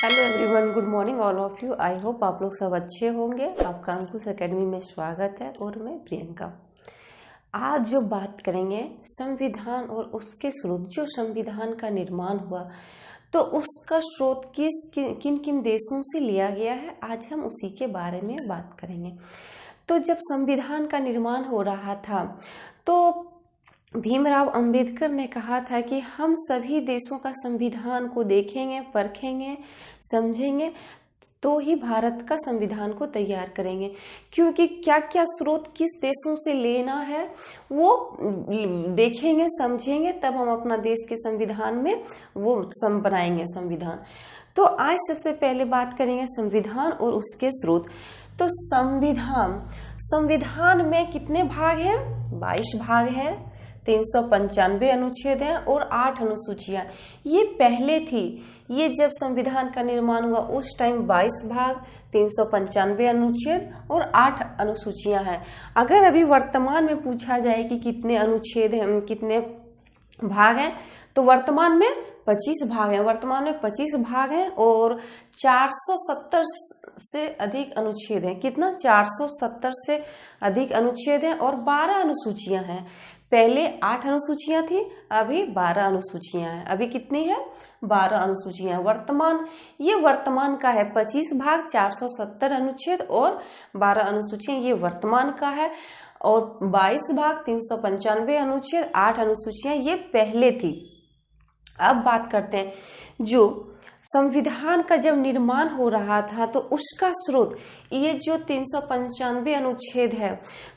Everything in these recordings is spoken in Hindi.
Hello everyone, good morning all of you. I hope आप लोग सब अच्छे होंगे। आपका अंकुश एकेडमी में स्वागत है और मैं प्रियंका। आज जो बात करेंगे संविधान और उसके स्रोत, जो संविधान का निर्माण हुआ तो उसका स्रोत किन किन देशों से लिया गया है, आज हम उसी के बारे में बात करेंगे। तो जब संविधान का निर्माण हो रहा था तो भीमराव अंबेडकर ने कहा था कि हम सभी देशों का संविधान को देखेंगे, परखेंगे, समझेंगे तो ही भारत का संविधान को तैयार करेंगे। क्योंकि क्या क्या स्रोत किस देशों से लेना है वो देखेंगे, समझेंगे, तब हम अपना देश के संविधान में वो बनाएंगे संविधान। तो आज सबसे पहले बात करेंगे संविधान और उसके स्रोत। तो संविधान में कितने भाग हैं? 22 भाग हैं, 395 अनुच्छेद हैं और 8 अनुसूचियां। ये पहले थी, ये जब संविधान का निर्माण हुआ उस टाइम 22 भाग, 395 अनुच्छेद और 8 अनुसूचियां हैं। अगर अभी वर्तमान में पूछा जाए कि कितने अनुच्छेद हैं, कितने भाग हैं, तो वर्तमान में 25 भाग हैं। वर्तमान में 25 भाग हैं और 470 से अधिक अनुच्छेद हैं। कितना? 470 से अधिक अनुच्छेद हैं और 12 अनुसूचियां हैं। पहले 8 अनुसूचियां थी, अभी 12 अनुसूचियां हैं। अभी कितनी है? 12 अनुसूचियां। वर्तमान का है 25 भाग, 470 अनुच्छेद और 12 अनुसूचियां, ये वर्तमान का है। और 22 भाग, 395 अनुच्छेद, 8 अनुसूचियां, ये पहले थी। अब बात करते हैं जो संविधान का जब निर्माण हो रहा था तो उसका स्रोत, ये जो 395 अनुच्छेद है,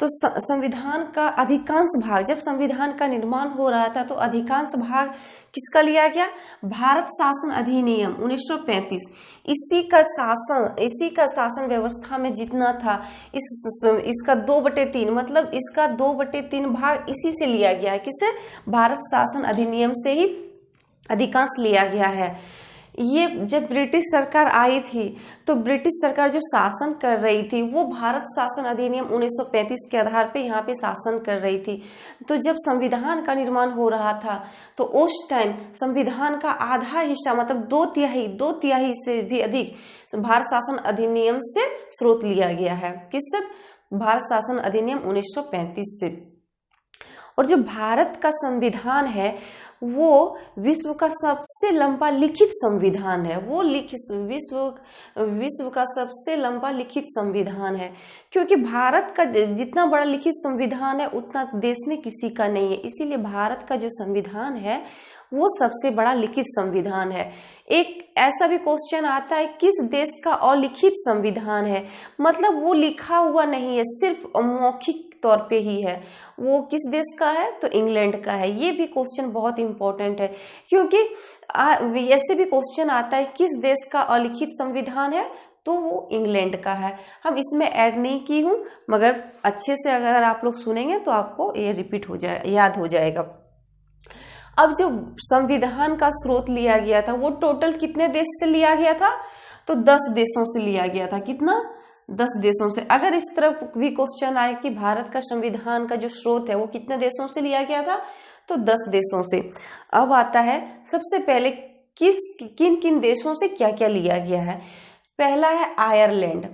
तो संविधान का अधिकांश भाग, जब संविधान का निर्माण हो रहा था तो अधिकांश भाग किसका लिया गया? भारत शासन अधिनियम 1935। इसी का शासन व्यवस्था में जितना था इसका 2/3, मतलब इसका 2/3 भाग इसी से लिया गया है। किसे? भारत शासन अधिनियम से ही अधिकांश लिया गया है। ये जब ब्रिटिश सरकार आई थी तो ब्रिटिश सरकार जो शासन कर रही थी वो भारत शासन अधिनियम 1935 के आधार पे यहाँ पे शासन कर रही थी। तो जब संविधान का निर्माण हो रहा था तो उस टाइम संविधान का आधा हिस्सा, मतलब 2/3 से भी अधिक भारत शासन अधिनियम से स्रोत लिया गया है। किससे? भारत शासन अधिनियम 1935 से। और जो भारत का संविधान है वो विश्व का सबसे लंबा लिखित संविधान है। वो विश्व का सबसे लंबा लिखित संविधान है। क्योंकि भारत का जितना बड़ा लिखित संविधान है उतना देश में किसी का नहीं है, इसीलिए भारत का जो संविधान है वो सबसे बड़ा लिखित संविधान है। एक ऐसा भी क्वेश्चन आता है किस देश का अलिखित संविधान है, मतलब वो लिखा हुआ नहीं है, सिर्फ मौखिक तौर पे ही है। वो किस देश का है? तो इंग्लैंड का है। ये भी क्वेश्चन बहुत इंपॉर्टेंट है क्योंकि ऐसे भी क्वेश्चन आता है किस देश का अलिखित संविधान है, तो वो इंग्लैंड का है। हम इसमें ऐड नहीं की हूँ, मगर अच्छे से अगर आप लोग सुनेंगे तो आपको ये रिपीट हो जाए, याद हो जाएगा। अब जो संविधान का स्रोत लिया गया था वो टोटल कितने देश से लिया गया था? तो 10 देशों से लिया गया था। कितना? 10 देशों से। अगर इस तरफ भी क्वेश्चन आए कि भारत का संविधान का जो स्रोत है वो कितने देशों से लिया गया था, तो 10 देशों से। अब आता है सबसे पहले किन किन देशों से क्या क्या लिया गया है। पहला है आयरलैंड।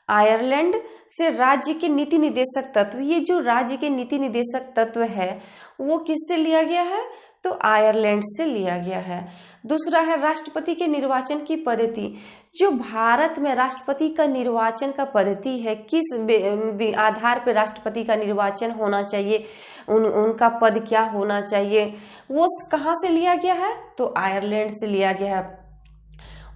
आयरलैंड से राज्य के नीति निदेशक तत्व, ये जो राज्य के नीति निदेशक तत्व है वो किससे लिया गया है? तो आयरलैंड से लिया गया है। दूसरा है राष्ट्रपति के निर्वाचन की पद्धति। जो भारत में राष्ट्रपति का निर्वाचन का पद्धति है, किस आधार पर राष्ट्रपति का निर्वाचन होना चाहिए, उनका पद क्या होना चाहिए, वो कहाँ से लिया गया है? तो आयरलैंड से लिया गया है।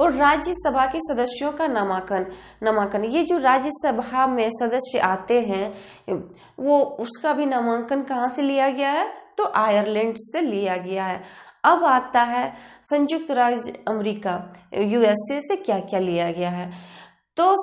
और राज्यसभा के सदस्यों का नामांकन, ये जो राज्यसभा में सदस्य आते हैं वो उसका भी नामांकन कहाँ से लिया गया है? तो आयरलैंड से लिया गया है। अब आता है संयुक्त राज्य अमेरिका, यूएसए से क्या क्या लिया गया है। तो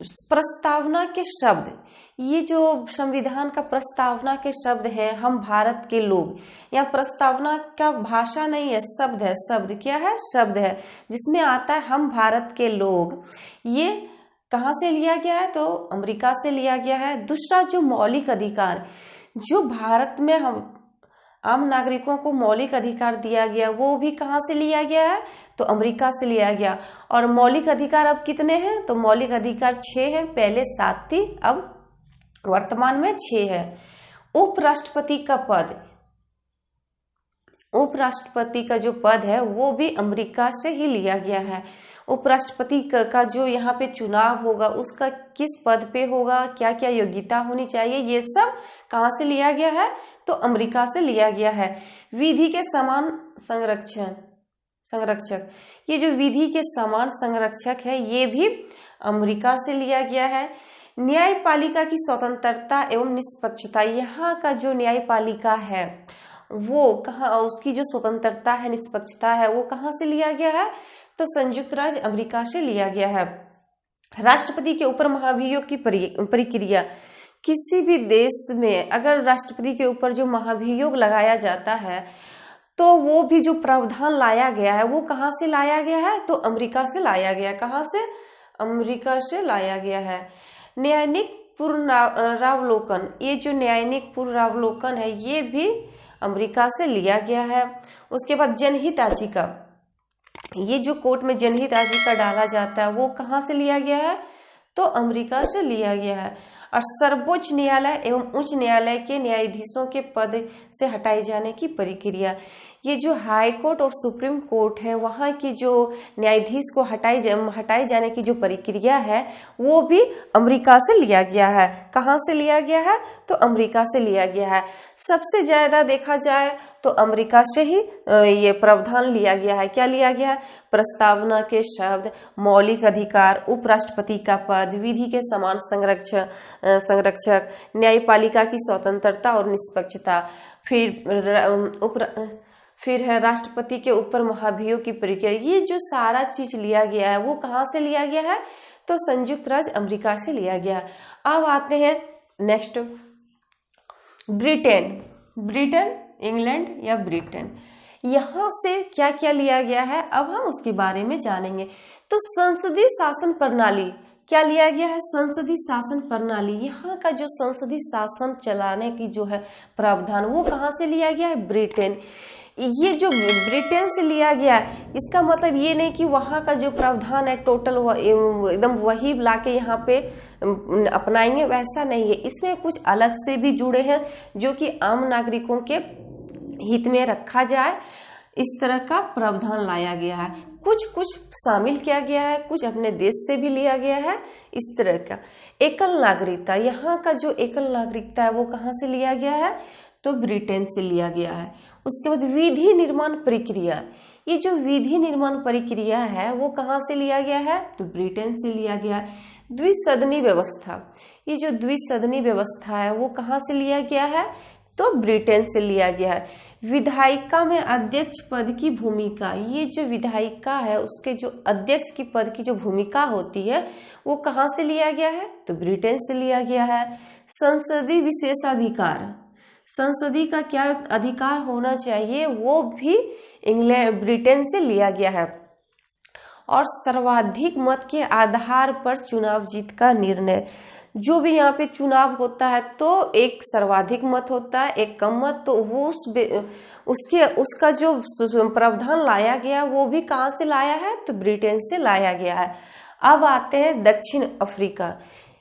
प्रस्तावना के शब्द, ये जो संविधान का प्रस्तावना के शब्द है, हम भारत के लोग, यहाँ प्रस्तावना का भाषा नहीं है, शब्द है। शब्द क्या है? शब्द है, जिसमें आता है हम भारत के लोग। ये कहाँ से लिया गया है? तो अमेरिका से लिया गया है। दूसरा जो मौलिक अधिकार, जो भारत में हम आम नागरिकों को मौलिक अधिकार दिया गया, वो भी कहाँ से लिया गया है? तो अमेरिका से लिया गया। और मौलिक अधिकार अब कितने हैं? तो मौलिक अधिकार 6 हैं, पहले 7 थी, अब वर्तमान में 6 है। उपराष्ट्रपति का पद, उपराष्ट्रपति का जो पद है वो भी अमेरिका से ही लिया गया है। उपराष्ट्रपति का जो यहाँ पे चुनाव होगा उसका किस पद पे होगा, क्या क्या योग्यता होनी चाहिए, ये सब कहाँ से लिया गया है? तो अमेरिका से लिया गया है। विधि के समान संरक्षक, ये जो विधि के समान संरक्षक है ये भी अमेरिका से लिया गया है। न्यायपालिका की स्वतंत्रता एवं निष्पक्षता, यहाँ का जो न्यायपालिका है वो कहाँ, उसकी जो स्वतंत्रता है, निष्पक्षता है, वो कहाँ से लिया गया है? तो संयुक्त राज्य अमेरिका से लिया गया है। राष्ट्रपति के ऊपर महाभियोग की प्रक्रिया, किसी भी देश में अगर राष्ट्रपति के ऊपर जो महाभियोग लगाया जाता है तो वो भी जो प्रावधान लाया गया है वो कहाँ से लाया गया है? तो अमेरिका से लाया गया। कहाँ से? अमेरिका से लाया गया है। न्यायिक पुनरावलोकन, ये जो न्यायिक पुनरावलोकन है ये भी अमेरिका से लिया गया है। उसके बाद जनहित याचिका, ये जो कोर्ट में जनहित याचिका डाला जाता है वो कहाँ से लिया गया है? तो अमेरिका से लिया गया है। और सर्वोच्च न्यायालय एवं उच्च न्यायालय के न्यायाधीशों के पद से हटाए जाने की प्रक्रिया, ये जो हाई कोर्ट और सुप्रीम कोर्ट है वहाँ की जो न्यायाधीश को हटाए जाने की जो प्रक्रिया है वो भी अमेरिका से लिया गया है। कहाँ से लिया गया है? तो अमेरिका से लिया गया है। सबसे ज्यादा देखा जाए तो अमेरिका से ही ये प्रावधान लिया गया है। क्या लिया गया है? प्रस्तावना के शब्द, मौलिक अधिकार, उपराष्ट्रपति का पद, विधि के समान संरक्षक, न्यायपालिका की स्वतंत्रता और निष्पक्षता, फिर है राष्ट्रपति के ऊपर महाभियोग की प्रक्रिया। ये जो सारा चीज लिया गया है वो कहाँ से लिया गया है? तो संयुक्त राज्य अमेरिका से लिया गया है। अब आते हैं नेक्स्ट, ब्रिटेन, इंग्लैंड या ब्रिटेन, यहाँ से क्या क्या लिया गया है अब हम उसके बारे में जानेंगे। तो संसदीय शासन प्रणाली, क्या लिया गया है? संसदीय शासन प्रणाली, यहाँ का जो संसदीय शासन चलाने की जो है प्रावधान वो कहाँ से लिया गया है? ब्रिटेन। ये जो ब्रिटेन से लिया गया है इसका मतलब ये नहीं कि वहाँ का जो प्रावधान है टोटल एकदम वही लाके यहाँ पे अपनाएंगे, वैसा नहीं है। इसमें कुछ अलग से भी जुड़े हैं जो कि आम नागरिकों के हित में रखा जाए, इस तरह का प्रावधान लाया गया है। कुछ शामिल किया गया है, कुछ अपने देश से भी लिया गया है, इस तरह का। एकल नागरिकता, यहाँ का जो एकल नागरिकता है वो कहाँ से लिया गया है? तो ब्रिटेन से लिया गया है। उसके बाद विधि निर्माण प्रक्रिया, ये जो विधि निर्माण प्रक्रिया है वो कहाँ से लिया गया है? तो ब्रिटेन से लिया गया है। द्विसदनी व्यवस्था, ये जो द्विसदनी व्यवस्था है वो कहाँ से लिया गया है? तो ब्रिटेन से लिया गया है। विधायिका में अध्यक्ष पद की भूमिका, ये जो विधायिका है उसके जो अध्यक्ष की पद की जो भूमिका होती है वो कहाँ से लिया गया है? तो ब्रिटेन से लिया गया है। संसदीय विशेषाधिकार, संसदीय का क्या अधिकार होना चाहिए वो भी ब्रिटेन से लिया गया है। और सर्वाधिक मत के आधार पर चुनाव जीत का निर्णय, जो भी यहाँ पे चुनाव होता है तो एक सर्वाधिक मत होता है, एक कम मत, तो वो उसका जो प्रावधान लाया गया वो भी कहाँ से लाया है? तो ब्रिटेन से लाया गया है। अब आते हैं दक्षिण अफ्रीका,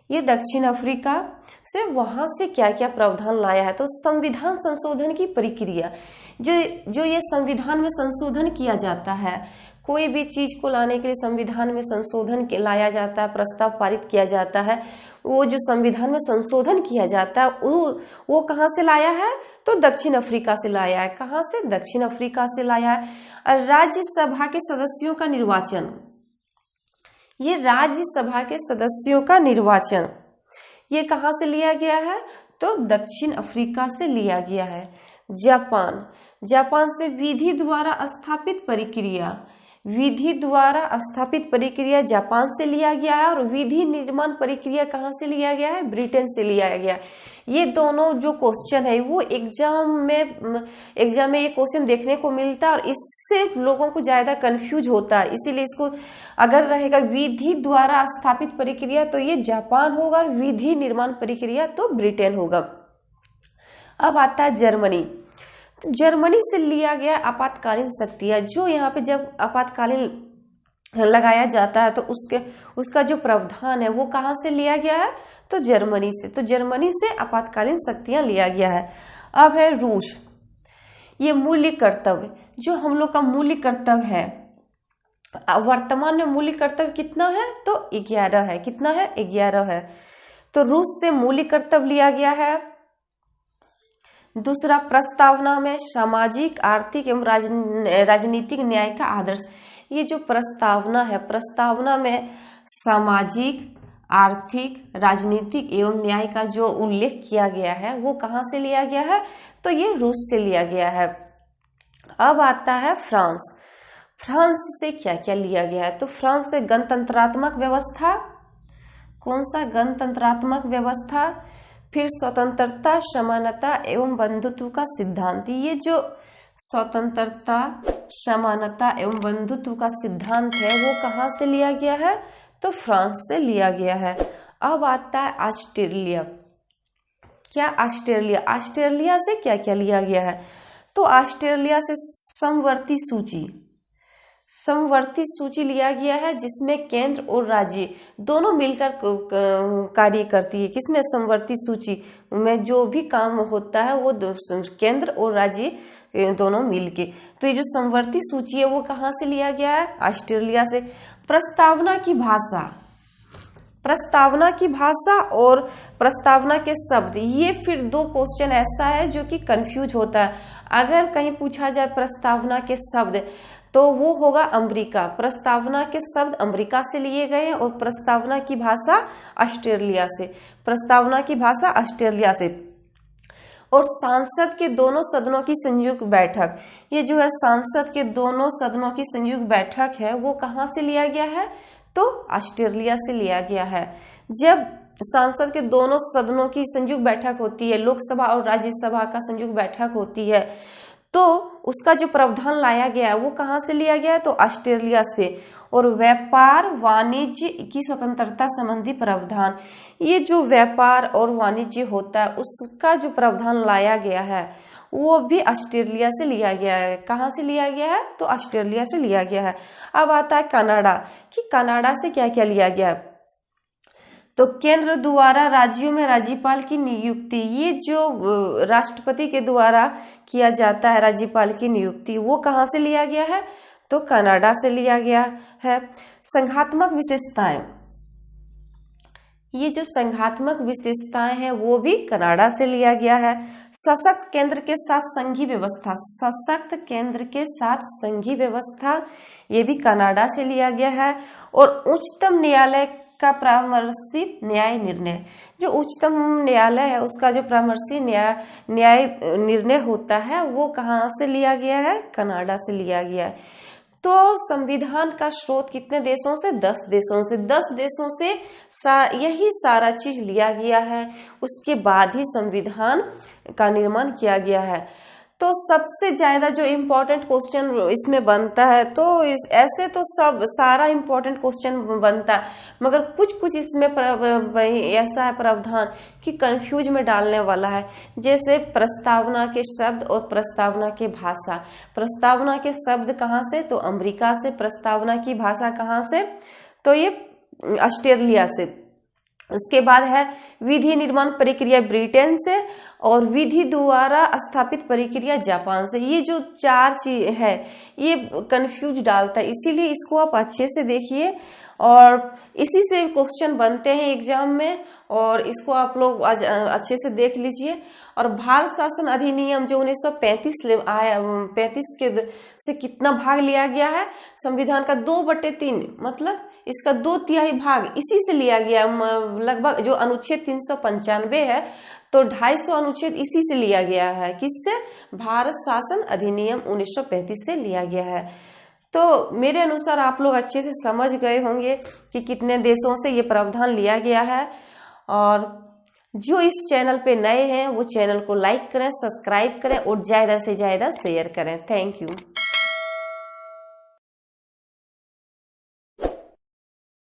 ये दक्षिण अफ्रीका से वहां से क्या क्या प्रावधान लाया है? तो संविधान संशोधन की प्रक्रिया, जो ये संविधान में संशोधन किया जाता है, कोई भी चीज को लाने के लिए संविधान में संशोधन लाया जाता है, प्रस्ताव पारित किया जाता है, वो जो संविधान में संशोधन किया जाता है वो कहाँ से लाया है? तो दक्षिण अफ्रीका से लाया है। कहाँ से? दक्षिण अफ्रीका से लाया है। राज्यसभा के सदस्यों का निर्वाचन, ये राज्यसभा के सदस्यों का निर्वाचन ये कहाँ से लिया गया है? तो दक्षिण अफ्रीका से लिया गया है। जापान से विधि द्वारा स्थापित प्रक्रिया, विधि द्वारा स्थापित प्रक्रिया जापान से लिया गया है। और विधि निर्माण प्रक्रिया कहाँ से लिया गया है? ब्रिटेन से लिया गया। ये दोनों जो क्वेश्चन है वो एग्जाम में ये क्वेश्चन देखने को मिलता है और इससे लोगों को ज्यादा कंफ्यूज होता है, इसीलिए इसको अगर रहेगा विधि द्वारा स्थापित प्रक्रिया तो ये जापान होगा, विधि निर्माण प्रक्रिया तो ब्रिटेन होगा। अब आता है जर्मनी, तो जर्मनी से लिया गया आपातकालीन शक्तियां, जो यहाँ पे जब आपातकालीन लगाया जाता है तो उसका जो प्रावधान है वो कहाँ से लिया गया है, तो जर्मनी से। तो जर्मनी से आपातकालीन शक्तियां लिया गया है। अब है रूस। ये मूल्य कर्तव्य, जो हम लोग का मूल्य कर्तव्य है, वर्तमान में मूल्य कर्तव्य कितना है, तो 11 है। कितना है, 11 है। तो रूस से मूल्य कर्तव्य लिया गया है। दूसरा, प्रस्तावना में सामाजिक, आर्थिक एवं राजनीतिक न्याय का आदर्श। ये जो प्रस्तावना है, प्रस्तावना में सामाजिक, आर्थिक, राजनीतिक एवं न्याय का जो उल्लेख किया गया है वो कहाँ से लिया गया है, तो ये रूस से लिया गया है। अब आता है फ्रांस। फ्रांस से क्या क्या लिया गया है, तो फ्रांस से गणतंत्रात्मक व्यवस्था। कौन सा, गणतंत्रात्मक व्यवस्था। फिर स्वतंत्रता, समानता एवं बंधुत्व का सिद्धांत। ये जो स्वतंत्रता, समानता एवं बंधुत्व का सिद्धांत है वो कहाँ से लिया गया है, तो फ्रांस से लिया गया है। अब आता है ऑस्ट्रेलिया। क्या, ऑस्ट्रेलिया। ऑस्ट्रेलिया से क्या क्या लिया गया है, तो ऑस्ट्रेलिया से समवर्ती सूची, समवर्ती सूची लिया गया है, जिसमें केंद्र और राज्य दोनों मिलकर कार्य करती है। किसमें, समवर्ती सूची में जो भी काम होता है वो केंद्र और राज्य दोनों मिलके। तो ये जो समवर्ती सूची है वो कहाँ से लिया गया है, ऑस्ट्रेलिया से। प्रस्तावना की भाषा, प्रस्तावना की भाषा और प्रस्तावना के शब्द, ये फिर दो क्वेश्चन ऐसा है जो कि कंफ्यूज होता है। अगर कहीं पूछा जाए प्रस्तावना के शब्द तो वो होगा अमेरिका। प्रस्तावना के शब्द अमेरिका से लिए गए हैं और प्रस्तावना की भाषा ऑस्ट्रेलिया से। प्रस्तावना की भाषा ऑस्ट्रेलिया से। और सांसद के दोनों सदनों की संयुक्त बैठक, ये जो है सांसद के दोनों सदनों की संयुक्त बैठक है वो कहाँ से लिया गया है, तो ऑस्ट्रेलिया से लिया गया है। जब सांसद के दोनों सदनों की संयुक्त बैठक होती है, लोकसभा और राज्यसभा का संयुक्त बैठक होती है, तो उसका जो प्रावधान लाया गया है वो कहाँ से लिया गया है, तो ऑस्ट्रेलिया से। और व्यापार वाणिज्य की स्वतंत्रता संबंधी प्रावधान, ये जो व्यापार और वाणिज्य होता है उसका जो प्रावधान लाया गया है वो भी ऑस्ट्रेलिया से लिया गया है। कहाँ से लिया गया है, तो ऑस्ट्रेलिया से लिया गया है। अब आता है कनाडा, कि कनाडा से क्या क्या लिया गया है, तो केंद्र द्वारा राज्यों में राज्यपाल की नियुक्ति, ये जो राष्ट्रपति के द्वारा किया जाता है राज्यपाल की नियुक्ति, वो कहाँ से लिया गया है, तो कनाडा से लिया गया है। संघात्मक विशेषताएं, ये जो संघात्मक विशेषताएं हैं वो भी कनाडा से लिया गया है। सशक्त केंद्र के साथ संघीय व्यवस्था, सशक्त केंद्र के साथ संघीय व्यवस्था, ये भी कनाडा से लिया गया है। और उच्चतम न्यायालय का परामर्शी न्याय निर्णय, जो उच्चतम न्यायालय है उसका जो परामर्शी न्याय निर्णय होता है वो कहाँ से लिया गया है, कनाडा से लिया गया है। तो संविधान का स्रोत कितने देशों से, 10 देशों से। 10 देशों से यही सारा चीज लिया गया है, उसके बाद ही संविधान का निर्माण किया गया है। तो सबसे ज्यादा जो इम्पोर्टेंट क्वेश्चन इसमें बनता है, तो ऐसे तो सब सारा इम्पोर्टेंट क्वेश्चन बनता है, मगर कुछ कुछ इसमें ऐसा है प्रावधान कि कंफ्यूज में डालने वाला है। जैसे प्रस्तावना के शब्द और प्रस्तावना के भाषा। प्रस्तावना के शब्द कहाँ से, तो अमेरिका से। प्रस्तावना की भाषा कहाँ से, तो ये ऑस्ट्रेलिया से। उसके बाद है विधि निर्माण प्रक्रिया ब्रिटेन से और विधि द्वारा स्थापित प्रक्रिया जापान से। ये जो 4 चीज है ये कंफ्यूज डालता है, इसीलिए इसको आप अच्छे से देखिए और इसी से क्वेश्चन बनते हैं एग्जाम में, और इसको आप लोग आज अच्छे से देख लीजिए। और भारत शासन अधिनियम जो 1935 आया, 35 के से कितना भाग लिया गया है, संविधान का 2/3, मतलब इसका 2/3 भाग इसी से लिया गया। लगभग जो अनुच्छेद 395 है तो 250 अनुच्छेद इसी से लिया गया है। किससे, भारत शासन अधिनियम 1935 से लिया गया है। तो मेरे अनुसार आप लोग अच्छे से समझ गए होंगे कि कितने देशों से ये प्रावधान लिया गया है। और जो इस चैनल पे नए हैं वो चैनल को लाइक करें, सब्सक्राइब करें और ज्यादा से ज्यादा शेयर करें। Thank you.